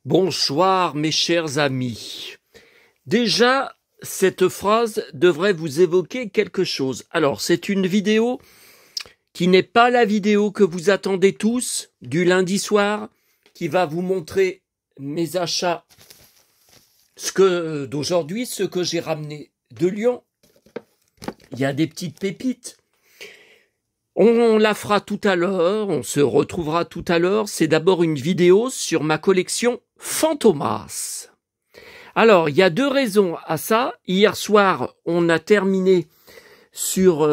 Bonsoir mes chers amis. Déjà, cette phrase devrait vous évoquer quelque chose. Alors, c'est une vidéo qui n'est pas la vidéo que vous attendez tous du lundi soir, qui va vous montrer mes achats d'aujourd'hui, ce que j'ai ramené de Lyon. Il y a des petites pépites. On la fera tout à l'heure, on se retrouvera tout à l'heure. C'est d'abord une vidéo sur ma collection Fantomas. Alors, il y a deux raisons à ça. Hier soir, on a terminé sur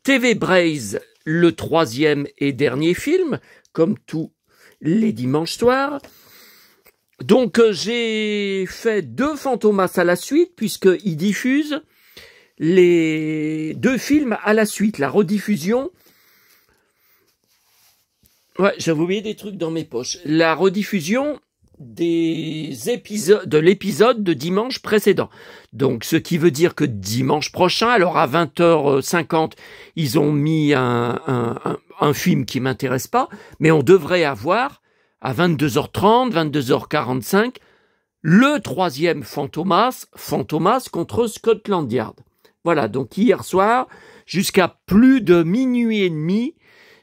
TV Braise le troisième et dernier film, comme tous les dimanches soirs. Donc, j'ai fait deux Fantomas à la suite, puisqu'ils diffusent les deux films à la suite, la rediffusion. Ouais, j'avais oublié des trucs dans mes poches. La rediffusion des épisodes, de l'épisode de dimanche précédent. Donc, ce qui veut dire que dimanche prochain, alors à 20h50, ils ont mis un film qui m'intéresse pas, mais on devrait avoir à 22h30, 22h45, le troisième Fantomas contre Scotland Yard. Voilà, donc hier soir, jusqu'à plus de minuit et demi,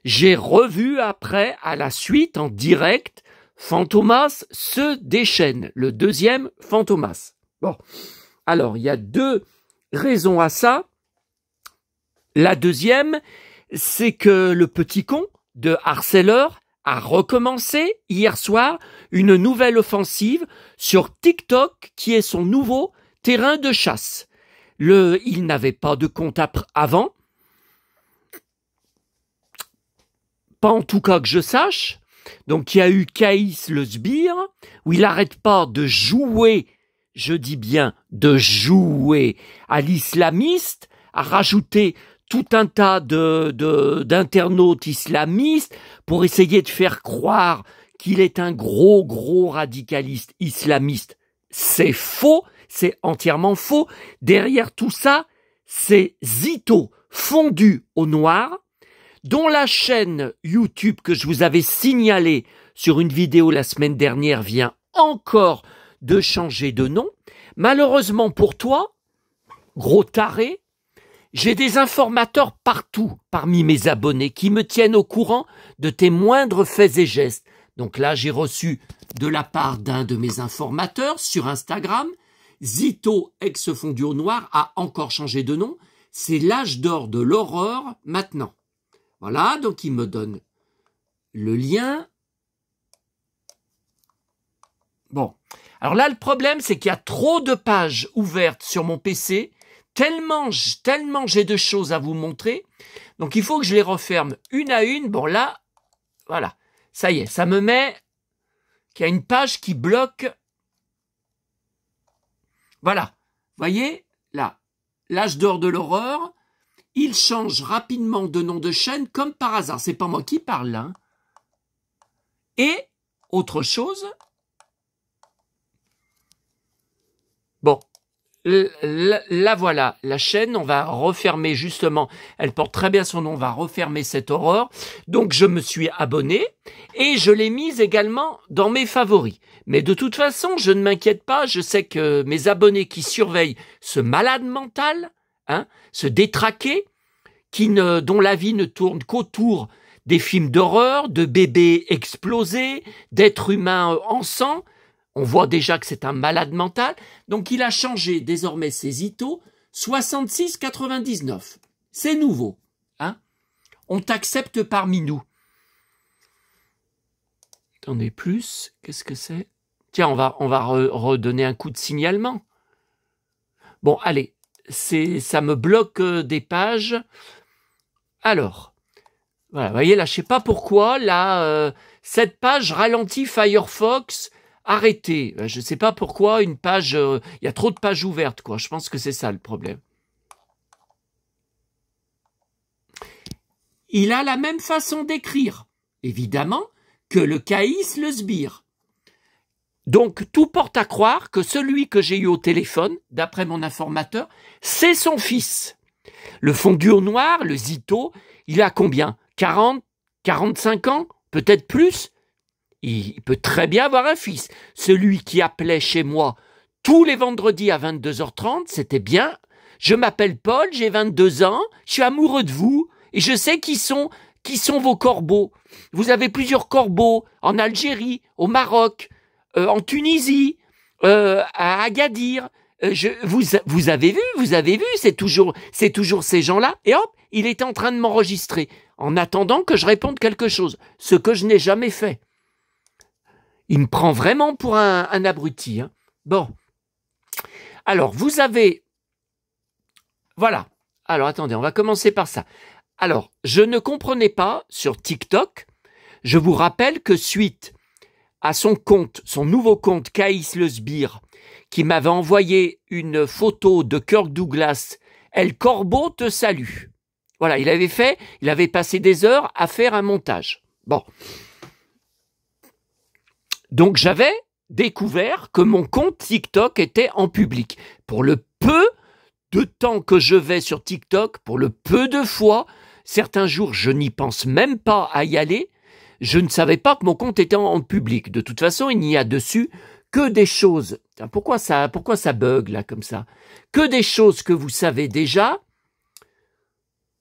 j'ai revu après, à la suite, en direct, Fantomas se déchaîne, le deuxième Fantomas. Bon, alors, il y a deux raisons à ça. La deuxième, c'est que le petit con de Harceleur a recommencé hier soir une nouvelle offensive sur TikTok, qui est son nouveau terrain de chasse. Il n'avait pas de compte avant, pas en tout cas que je sache. Donc il y a eu Caïs le sbire, où il n'arrête pas de jouer, je dis bien de jouer à l'islamiste, à rajouter tout un tas d'internautes islamistes pour essayer de faire croire qu'il est un gros radicaliste islamiste. C'est faux. C'est entièrement faux. Derrière tout ça, c'est Zito fondu au noir, dont la chaîne YouTube que je vous avais signalée sur une vidéo la semaine dernière vient encore de changer de nom. Malheureusement pour toi, gros taré, j'ai des informateurs partout parmi mes abonnés qui me tiennent au courant de tes moindres faits et gestes. Donc là, j'ai reçu de la part d'un de mes informateurs sur Instagram, Zito, ex-fondu au noir, a encore changé de nom. C'est l'âge d'or de l'horreur maintenant. Voilà, donc il me donne le lien. Bon, alors là, le problème, c'est qu'il y a trop de pages ouvertes sur mon PC, tellement j'ai de choses à vous montrer. Donc il faut que je les referme une à une. Bon là, voilà, ça y est, ça me met qu'il y a une page qui bloque. Voilà, voyez, là, l'âge d'or de l'horreur, il change rapidement de nom de chaîne comme par hasard. C'est pas moi qui parle, là. Hein. Et, autre chose, bon, là voilà, la chaîne, on va refermer justement, elle porte très bien son nom, on va refermer cette horreur. Donc je me suis abonné et je l'ai mise également dans mes favoris. Mais de toute façon, je ne m'inquiète pas, je sais que mes abonnés qui surveillent ce malade mental, hein, ce détraqué, dont la vie ne tourne qu'autour des films d'horreur, de bébés explosés, d'êtres humains en sang, on voit déjà que c'est un malade mental. Donc il a changé, désormais c'est Zito, 66,99. C'est nouveau. Hein, on t'accepte parmi nous. Attendez plus, qu'est-ce que c'est? Tiens, on va redonner un coup de signalement. Bon, allez, ça me bloque des pages. Alors, voilà, vous voyez là, je sais pas pourquoi, là, cette page ralentit Firefox, arrêtez. Je sais pas pourquoi, une page, il y a trop de pages ouvertes, quoi. Je pense que c'est ça le problème. Il a la même façon d'écrire, évidemment, que le Caïs le sbire. Donc, tout porte à croire que celui que j'ai eu au téléphone, d'après mon informateur, c'est son fils. Le fondu au noir, le Zito, il a combien? 40, 45 ans? Peut-être plus? Il peut très bien avoir un fils. Celui qui appelait chez moi tous les vendredis à 22h30, c'était bien. Je m'appelle Paul, j'ai 22 ans, je suis amoureux de vous et je sais qui sont vos corbeaux. Vous avez plusieurs corbeaux en Algérie, au Maroc, en Tunisie, à Agadir. Vous avez vu, c'est toujours ces gens-là. Et hop, il est en train de m'enregistrer en attendant que je réponde quelque chose, ce que je n'ai jamais fait. Il me prend vraiment pour un abruti. Hein. Bon. Alors, vous avez... Voilà. Alors, attendez, on va commencer par ça. Alors, je ne comprenais pas sur TikTok. Je vous rappelle que suite à son nouveau compte Kaïs Le Sbire, qui m'avait envoyé une photo de Kirk Douglas, El Corbeau te salue. Voilà, il avait passé des heures à faire un montage. Bon. Donc, j'avais découvert que mon compte TikTok était en public. Pour le peu de temps que je vais sur TikTok, pour le peu de fois, certains jours, je n'y pense même pas à y aller. Je ne savais pas que mon compte était en public. De toute façon, il n'y a dessus que des choses. Pourquoi ça bug là comme ça? Que des choses que vous savez déjà.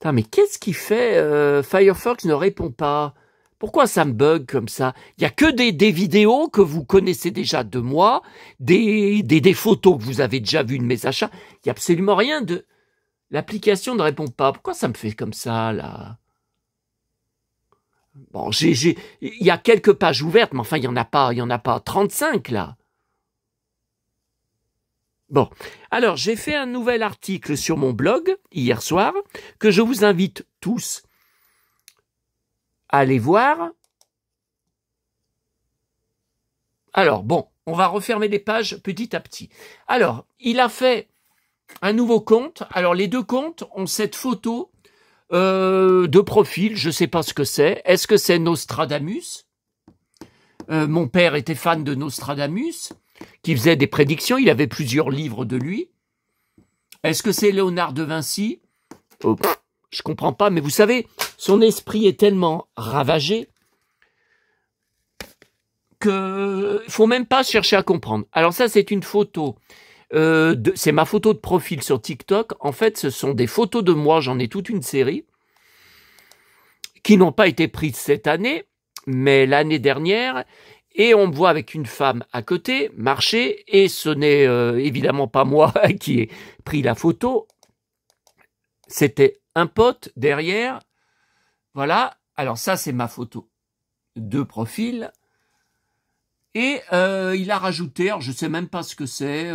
Mais qu'est-ce qui fait Firefox ne répond pas? Pourquoi ça me bug comme ça? Il n'y a que des vidéos que vous connaissez déjà de moi, des photos que vous avez déjà vues de mes achats. Il n'y a absolument rien de... L'application ne répond pas. Pourquoi ça me fait comme ça, là? Bon, il y a quelques pages ouvertes, mais enfin, il y en a pas 35, là. Bon, alors, j'ai fait un nouvel article sur mon blog, hier soir, que je vous invite tous à aller voir. Alors, bon, on va refermer les pages petit à petit. Alors, il a fait un nouveau compte. Alors, les deux comptes ont cette photo de profil. Je ne sais pas ce que c'est. Est-ce que c'est Nostradamus? Mon père était fan de Nostradamus, qui faisait des prédictions. Il avait plusieurs livres de lui. Est-ce que c'est Léonard de Vinci? Je comprends pas, mais vous savez, son esprit est tellement ravagé que faut même pas chercher à comprendre. Alors ça, c'est une photo. C'est ma photo de profil sur TikTok. En fait, ce sont des photos de moi. J'en ai toute une série qui n'ont pas été prises cette année, mais l'année dernière. Et on me voit avec une femme à côté, marcher, et ce n'est évidemment pas moi qui ai pris la photo. C'était un pote derrière. Voilà. Alors ça, c'est ma photo de profil. Et il a rajouté, alors je sais même pas ce que c'est,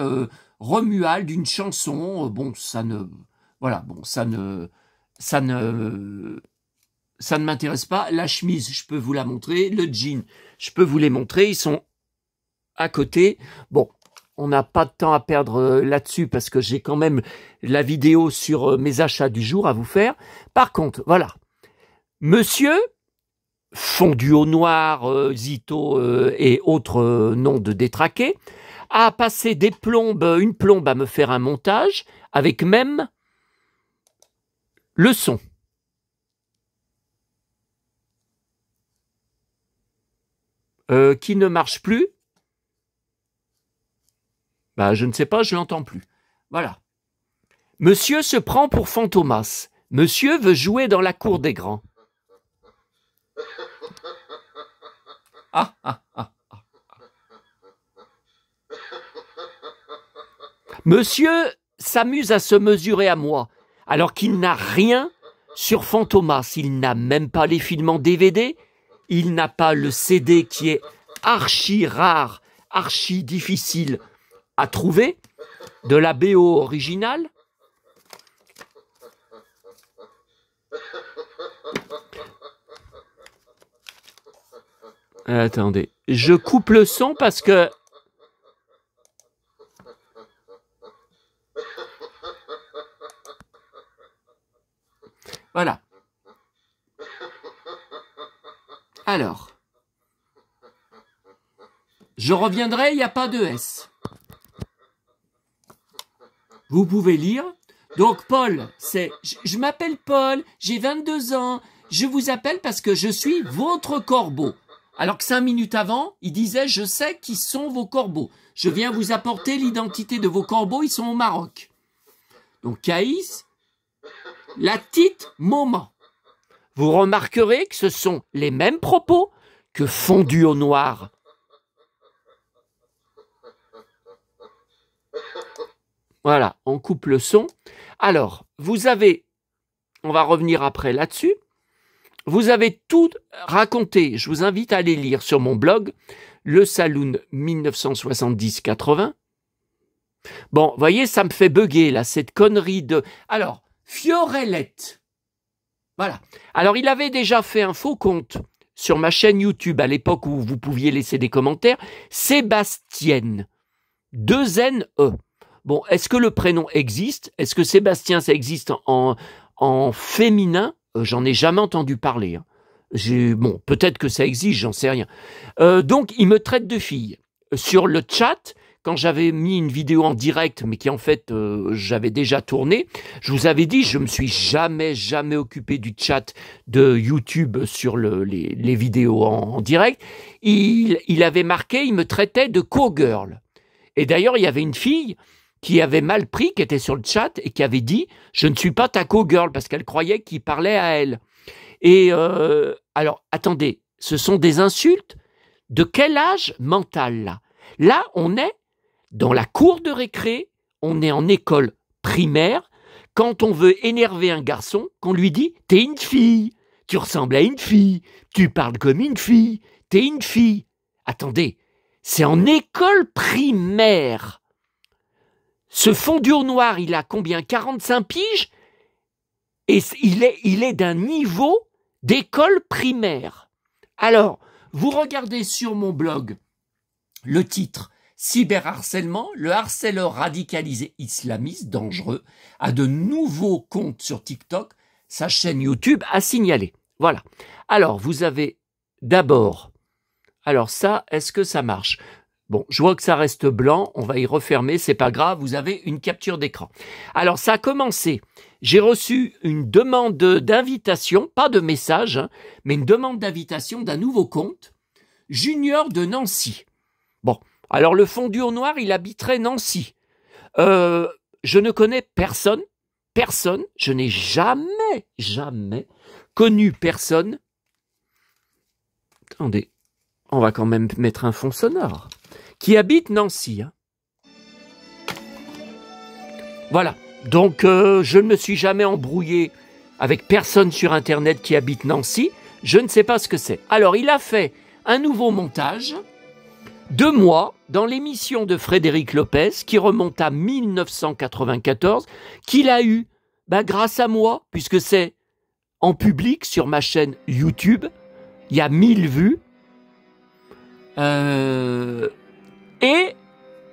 Romuald d'une chanson. Bon, ça ne m'intéresse pas. La chemise, je peux vous la montrer. Le jean, je peux vous les montrer. Ils sont à côté. Bon, on n'a pas de temps à perdre là-dessus parce que j'ai quand même la vidéo sur mes achats du jour à vous faire. Par contre, voilà. Monsieur, fondu au noir, Zito et autres noms de détraqués, a passé une plombe à me faire un montage avec même le son. Qui ne marche plus. Je ne sais pas, je l'entends plus. Voilà. Monsieur se prend pour Fantomas. Monsieur veut jouer dans la cour des grands. Monsieur s'amuse à se mesurer à moi, alors qu'il n'a rien sur Fantomas. Il n'a même pas les films en DVD. Il n'a pas le CD qui est archi rare, archi difficile à trouver, de la BO originale. Attendez, je coupe le son parce que... Voilà. Alors, je reviendrai, il n'y a pas de S. Vous pouvez lire. Donc, Paul, c'est... Je m'appelle Paul, j'ai 22 ans. Je vous appelle parce que je suis votre corbeau. Alors que 5 minutes avant, il disait « Je sais qui sont vos corbeaux. Je viens vous apporter l'identité de vos corbeaux, ils sont au Maroc. » Donc Caïs, la petite moment. Vous remarquerez que ce sont les mêmes propos que Fondu au noir. Voilà, on coupe le son. Alors, vous avez, on va revenir après là-dessus, vous avez tout raconté. Je vous invite à aller lire sur mon blog, Le Saloon 1970-80. Bon, vous voyez, ça me fait bugger, là, cette connerie de... Alors, Fiorellette. Voilà. Alors, il avait déjà fait un faux compte sur ma chaîne YouTube, à l'époque où vous pouviez laisser des commentaires, Sébastienne. 2 N-E. Bon, est-ce que le prénom existe? Est-ce que Sébastien, ça existe en féminin? J'en ai jamais entendu parler. Hein. Bon, peut-être que ça existe, j'en sais rien. Donc, il me traite de fille. Sur le chat, quand j'avais mis une vidéo en direct, mais qui en fait, j'avais déjà tourné, je vous avais dit, je me suis jamais occupé du chat de YouTube sur les vidéos en direct. Il avait marqué, il me traitait de cowgirl. Et d'ailleurs, il y avait une fille qui avait mal pris, qui était sur le chat et qui avait dit « Je ne suis pas ta cowgirl » parce qu'elle croyait qu'il parlait à elle. Et alors, attendez, ce sont des insultes? De quel âge mental, là? Là, on est dans la cour de récré, on est en école primaire, quand on veut énerver un garçon, qu'on lui dit « T'es une fille, tu ressembles à une fille, tu parles comme une fille, t'es une fille. » Attendez, c'est en école primaire. Ce Fondu au noir, il a combien? 45 piges? Et il est d'un niveau d'école primaire. Alors, vous regardez sur mon blog le titre « Cyberharcèlement, le harceleur radicalisé islamiste dangereux a de nouveaux comptes sur TikTok, sa chaîne YouTube a signalé. » Voilà. Alors, vous avez d'abord... Alors ça, est-ce que ça marche? Bon, je vois que ça reste blanc, on va y refermer, c'est pas grave, vous avez une capture d'écran. Alors, ça a commencé. J'ai reçu une demande d'invitation, pas de message, hein, mais une demande d'invitation d'un nouveau compte, Junior de Nancy. Bon, alors le Fondu au noir, il habiterait Nancy. Je ne connais personne, je n'ai jamais connu personne. Attendez, on va quand même mettre un fond sonore. Qui habite Nancy. Hein. Voilà. Donc, je ne me suis jamais embrouillé avec personne sur Internet qui habite Nancy. Je ne sais pas ce que c'est. Alors, il a fait un nouveau montage de moi dans l'émission de Frédéric Lopez qui remonte à 1994, qu'il a eu grâce à moi, puisque c'est en public sur ma chaîne YouTube. Il y a 1000 vues. Et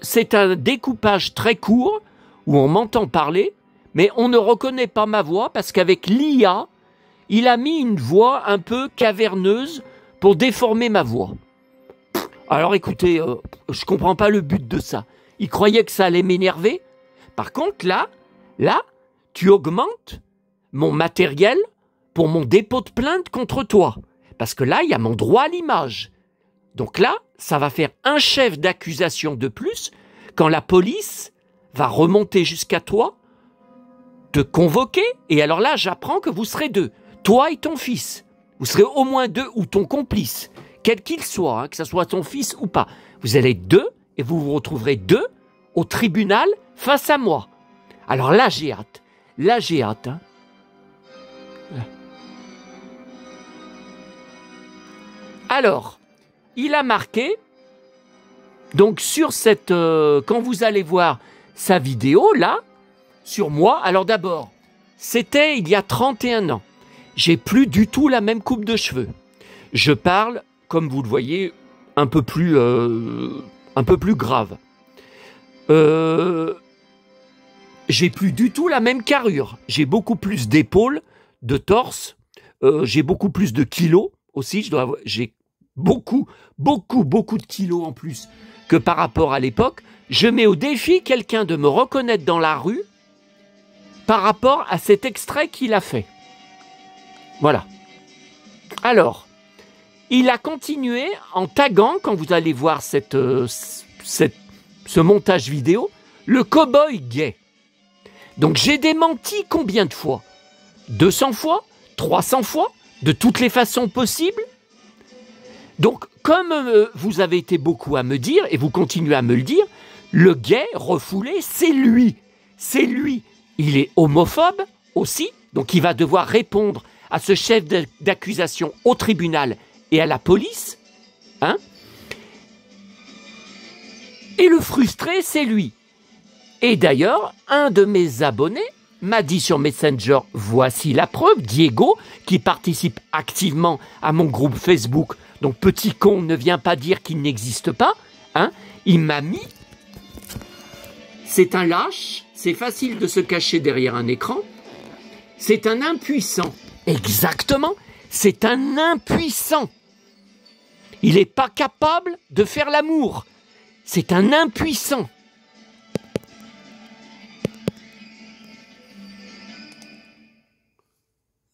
c'est un découpage très court où on m'entend parler, mais on ne reconnaît pas ma voix parce qu'avec l'IA, il a mis une voix un peu caverneuse pour déformer ma voix. Alors écoutez, je comprends pas le but de ça. Il croyait que ça allait m'énerver. Par contre, là, tu augmentes mon matériel pour mon dépôt de plainte contre toi. Parce que là, il y a mon droit à l'image. Donc là, ça va faire un chef d'accusation de plus quand la police va remonter jusqu'à toi, te convoquer, et alors là, j'apprends que vous serez 2, toi et ton fils. Vous serez au moins 2 ou ton complice, quel qu'il soit, hein, que ce soit ton fils ou pas. Vous allez être 2 et vous vous retrouverez 2 au tribunal face à moi. Alors là, j'ai hâte. Là, j'ai hâte. Hein. Alors, il a marqué, donc sur cette, quand vous allez voir sa vidéo, là, sur moi, alors d'abord, c'était il y a 31 ans. J'ai plus du tout la même coupe de cheveux. Je parle, comme vous le voyez, un peu plus grave. J'ai plus du tout la même carrure. J'ai beaucoup plus d'épaules, de torse. J'ai beaucoup plus de kilos aussi. J'ai beaucoup de kilos en plus que par rapport à l'époque. Je mets au défi quelqu'un de me reconnaître dans la rue par rapport à cet extrait qu'il a fait. Voilà. Alors, il a continué en taguant, quand vous allez voir ce montage vidéo, le cow-boy gay. Donc j'ai démenti combien de fois? 200 fois? 300 fois? De toutes les façons possibles? Donc, comme vous avez été beaucoup à me dire, et vous continuez à me le dire, le gay refoulé, c'est lui. C'est lui. Il est homophobe aussi, donc il va devoir répondre à ce chef d'accusation au tribunal et à la police. Hein? Et le frustré, c'est lui. Et d'ailleurs, un de mes abonnés m'a dit sur Messenger, voici la preuve, Diego, qui participe activement à mon groupe Facebook, donc petit con ne vient pas dire qu'il n'existe pas, hein, il m'a mis, c'est un lâche, c'est facile de se cacher derrière un écran, c'est un impuissant, exactement, c'est un impuissant, il n'est pas capable de faire l'amour, c'est un impuissant.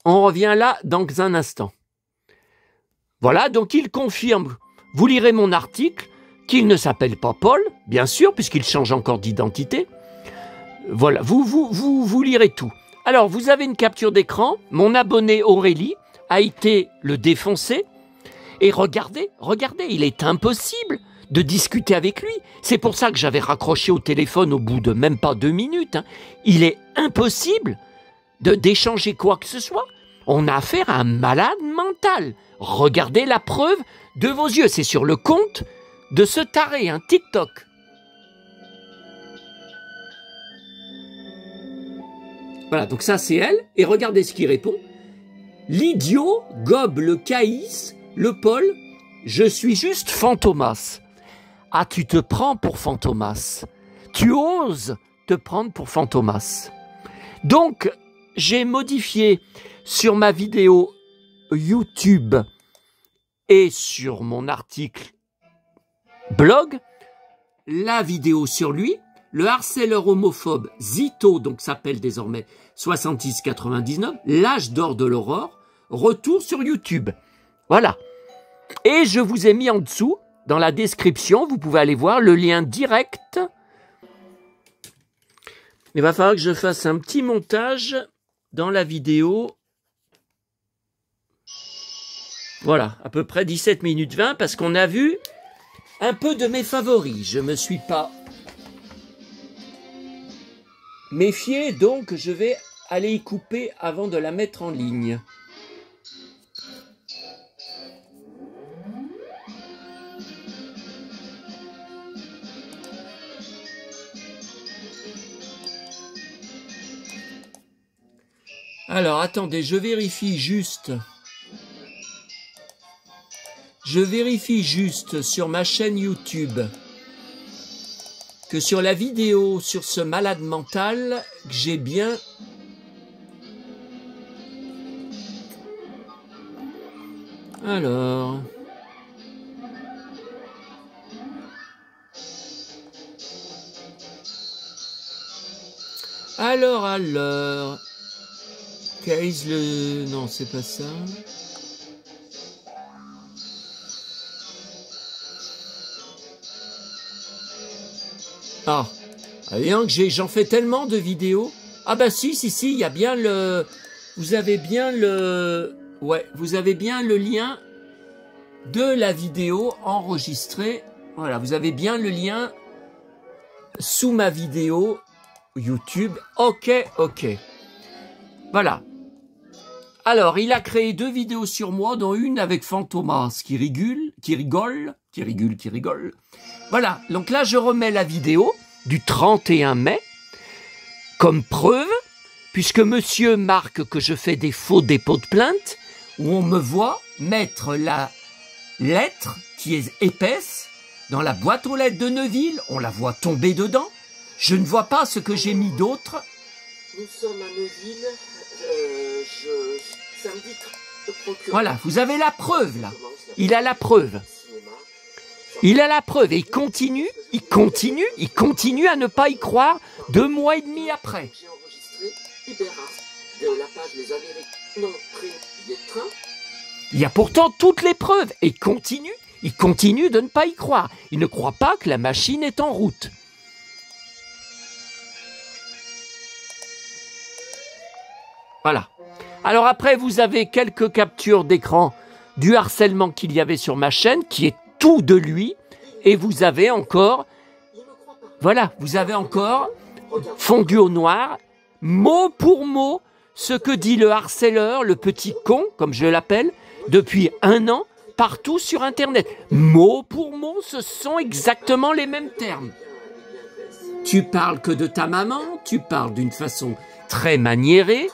On revient là dans un instant. Voilà, donc il confirme, vous lirez mon article, qu'il ne s'appelle pas Paul, bien sûr, puisqu'il change encore d'identité. Voilà, vous lirez tout. Alors, vous avez une capture d'écran, mon abonné Aurélie a été le défoncer, et regardez, il est impossible de discuter avec lui. C'est pour ça que j'avais raccroché au téléphone au bout de même pas 2 minutes. Hein. Il est impossible d'échanger quoi que ce soit. On a affaire à un malade mental. Regardez la preuve de vos yeux. C'est sur le compte de ce taré, un TikTok. Voilà, donc ça c'est elle. Et regardez ce qu'il répond. L'idiot gobe le caïs, le Paul. Je suis juste Fantomas. Ah, tu te prends pour Fantomas. Tu oses te prendre pour Fantomas. Donc, j'ai modifié sur ma vidéo YouTube et sur mon article blog la vidéo sur lui. Le harceleur homophobe Zito, donc s'appelle désormais 6699, l'âge d'or de l'aurore, retour sur YouTube. Voilà. Et je vous ai mis en dessous, dans la description, vous pouvez aller voir le lien direct. Il va falloir que je fasse un petit montage dans la vidéo. Voilà, à peu près 17 minutes 20, parce qu'on a vu un peu de mes favoris. Je ne me suis pas méfié, donc je vais aller y couper avant de la mettre en ligne. Alors, attendez, je vérifie juste sur ma chaîne YouTube que sur la vidéo sur ce malade mental, que j'ai bien... Alors... Qu'est-ce le... Non, c'est pas ça. Ah, voyons que j'en fais tellement de vidéos. Ah bah si, il y a bien le... Vous avez bien le... Ouais, vous avez bien le lien de la vidéo enregistrée. Voilà, vous avez bien le lien sous ma vidéo YouTube. Ok. Voilà. Alors, il a créé 2 vidéos sur moi, dont une avec Fantomas qui rigole. Voilà, donc là, je remets la vidéo du 31 mai comme preuve, puisque monsieur marque que je fais des faux dépôts de plainte, où on me voit mettre la lettre qui est épaisse dans la boîte aux lettres de Neuville, on la voit tomber dedans. Je ne vois pas ce que j'ai mis d'autre. Nous sommes à Neuville, samedi, le procureur. Voilà, vous avez la preuve là. Il a la preuve. Il a la preuve et il continue à ne pas y croire 2 mois et demi après. J'ai enregistré Iberas de la page Les Américains non pris des trains. Il y a pourtant toutes les preuves. Et il continue de ne pas y croire. Il ne croit pas que la machine est en route. Voilà. Alors après, vous avez quelques captures d'écran du harcèlement qu'il y avait sur ma chaîne, qui est tout de lui. Et vous avez encore, voilà, vous avez encore fondu au noir, mot pour mot, ce que dit le harceleur, le petit con, comme je l'appelle, depuis 1 an, partout sur Internet. Mot pour mot, ce sont exactement les mêmes termes. Tu parles que de ta maman, tu parles d'une façon très maniérée.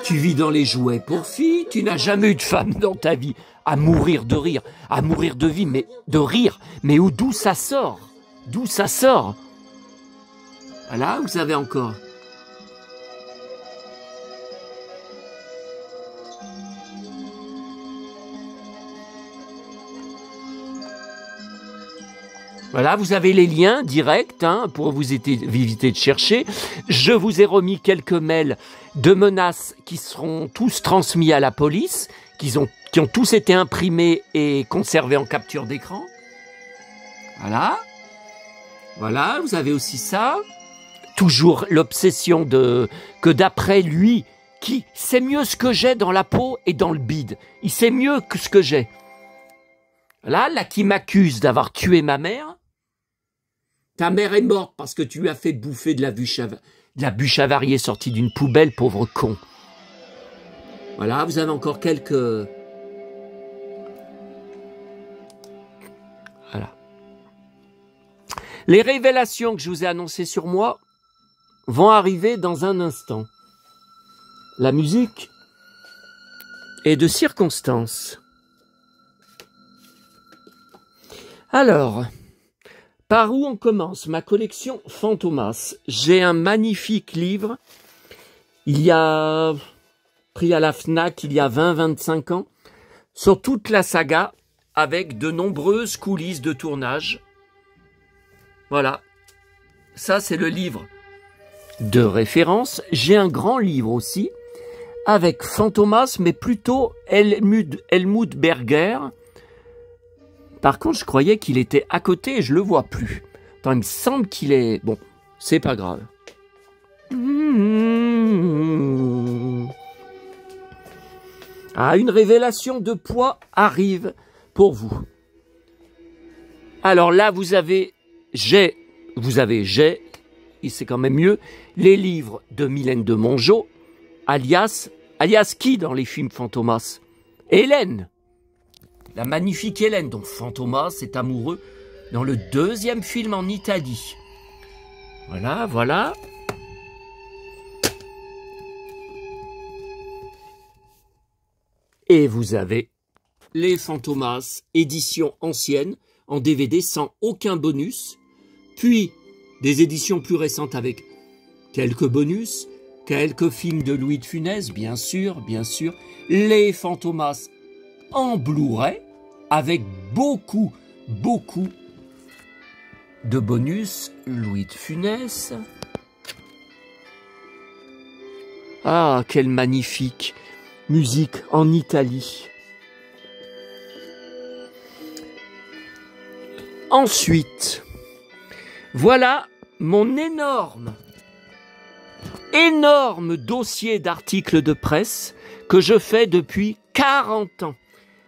Tu vis dans les jouets pour filles, tu n'as jamais eu de femme dans ta vie, à mourir de rire, à mourir de vie, mais de rire. Mais d'où ça sort? D'où ça sort? Voilà, vous avez encore. Voilà, vous avez les liens directs pour vous éviter de chercher. Je vous ai remis quelques mails de menaces qui seront tous transmis à la police, qui ont tous été imprimés et conservés en capture d'écran. Voilà. Voilà, vous avez aussi ça. Toujours l'obsession que d'après lui, qui sait mieux ce que j'ai dans la peau et dans le bide. Il sait mieux que ce que j'ai. Là, qui m'accuse d'avoir tué ma mère. Ta mère est morte parce que tu lui as fait bouffer de la bûche avariée sortie d'une poubelle, pauvre con. Voilà, vous avez encore quelques... Voilà. Les révélations que je vous ai annoncées sur moi vont arriver dans un instant. La musique est de circonstance. Alors... Par où on commence? Ma collection Fantomas. J'ai un magnifique livre. Il y a pris à la Fnac il y a 20-25 ans sur toute la saga avec de nombreuses coulisses de tournage. Voilà. Ça, c'est le livre de référence. J'ai un grand livre aussi avec Fantomas, mais plutôt Helmut Berger. Par contre, je croyais qu'il était à côté et je le vois plus. Attends, il me semble qu'il est... Bon, c'est pas grave. Ah, une révélation de poids arrive pour vous. Alors là, et c'est quand même mieux, les livres de Mylène de Mongeau, alias qui dans les films Fantomas? Hélène. La magnifique Hélène, dont Fantomas est amoureux dans le 2e film en Italie. Voilà, voilà. Et vous avez les Fantomas, édition ancienne, en DVD sans aucun bonus. Puis, des éditions plus récentes avec quelques bonus, quelques films de Louis de Funès, bien sûr, bien sûr. Les Fantomas en Blu-ray, avec beaucoup de bonus. Louis de Funès. Ah, quelle magnifique musique en Italie. Ensuite, voilà mon énorme dossier d'articles de presse que je fais depuis 40 ans.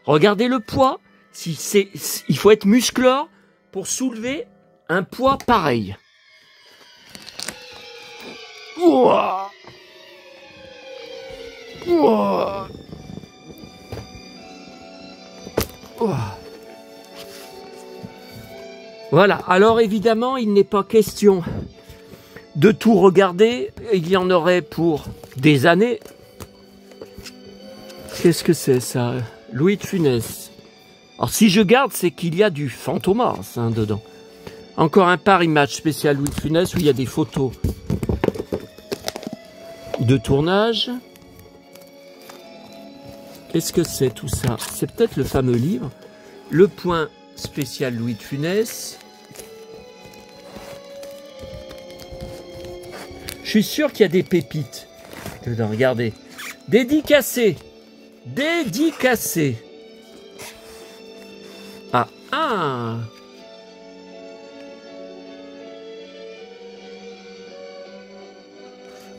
Regardez le poids. Il faut être musclore pour soulever un poids pareil. Ouah. Ouah. Ouah. Voilà, alors évidemment, il n'est pas question de tout regarder. Il y en aurait pour des années. Qu'est-ce que c'est ça? Louis de Funès. Alors si je garde, c'est qu'il y a du Fantomas dedans. Encore un Paris Match spécial Louis de Funès où il y a des photos de tournage. Qu'est-ce que c'est tout ça? C'est peut-être le fameux livre. Le point spécial Louis de Funès. Je suis sûr qu'il y a des pépites dedans. Regardez. Dédicacé. Dédicacé. Ah, ah.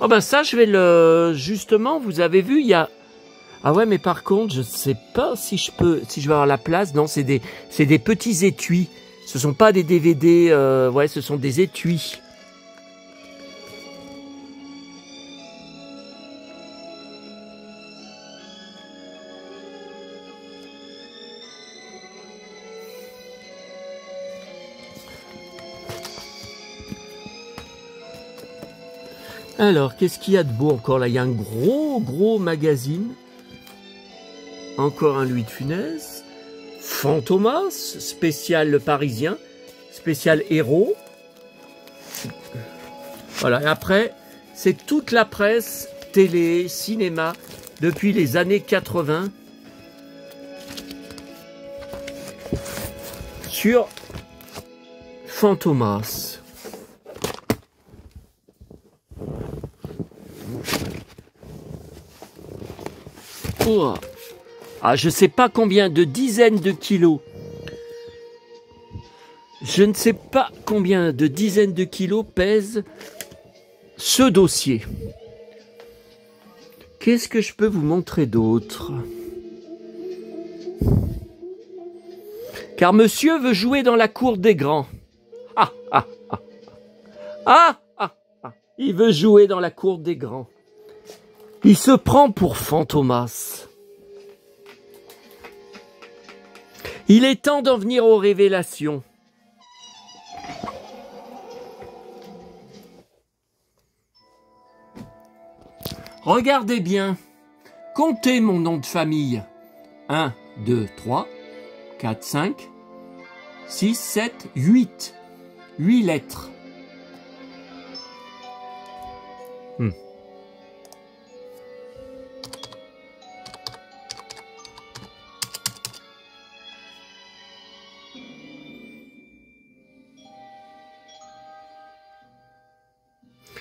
Oh ben ça, je vais le... Justement, vous avez vu, il y a... Ah ouais, mais par contre, je sais pas si je peux... Si je vais avoir la place. Non, c'est des petits étuis. Ce sont pas des DVD. Ouais, ce sont des étuis. Alors, qu'est-ce qu'il y a de beau encore là? Il y a un gros magazine. Encore un Louis de Funès. Fantomas, spécial Le Parisien, spécial Héros. Voilà, et après, c'est toute la presse, télé, cinéma, depuis les années 80. Sur Fantomas. Oh. Ah, je ne sais pas combien de dizaines de kilos. Je ne sais pas combien de dizaines de kilos pèse ce dossier. Qu'est-ce que je peux vous montrer d'autre? Car monsieur veut jouer dans la cour des grands. Ah, ah, ah. Ah, ah, ah. Il veut jouer dans la cour des grands. Il se prend pour Fantomas. Il est temps d'en venir aux révélations. Regardez bien. Comptez mon nom de famille. 1, 2, 3, 4, 5, 6, 7, 8. 8 lettres.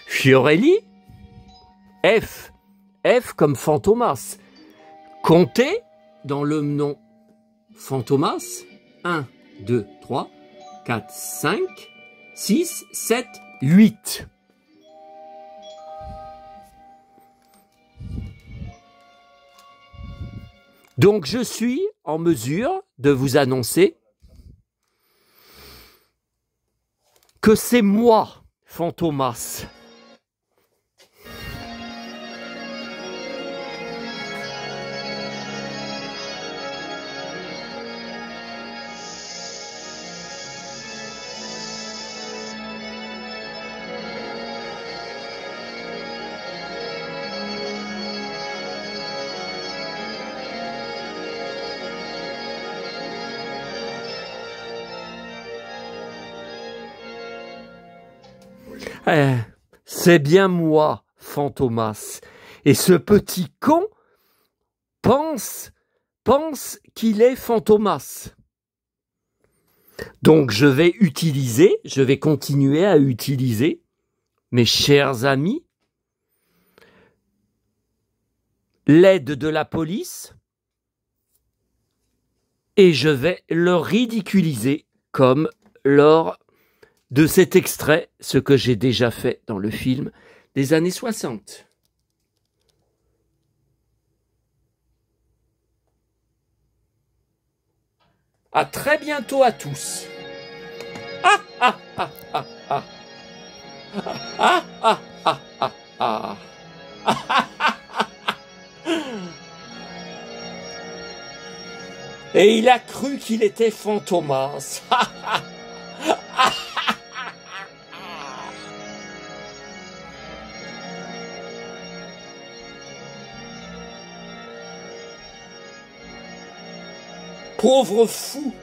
Fiorelli, F. F comme Fantomas. Comptez dans le nom Fantomas. 1, 2, 3, 4, 5, 6, 7, 8. Donc je suis en mesure de vous annoncer que c'est moi, Fantomas. C'est bien moi, Fantomas. Et ce petit con pense qu'il est Fantomas. Donc je vais continuer à utiliser, mes chers amis, l'aide de la police et je vais le ridiculiser comme lors de cet extrait, ce que j'ai déjà fait dans le film des années 60. À très bientôt à tous. Ah ah ah ah ah. Ah ah ah ah ah. Et il a cru qu'il était Fantomas. Pauvre fou!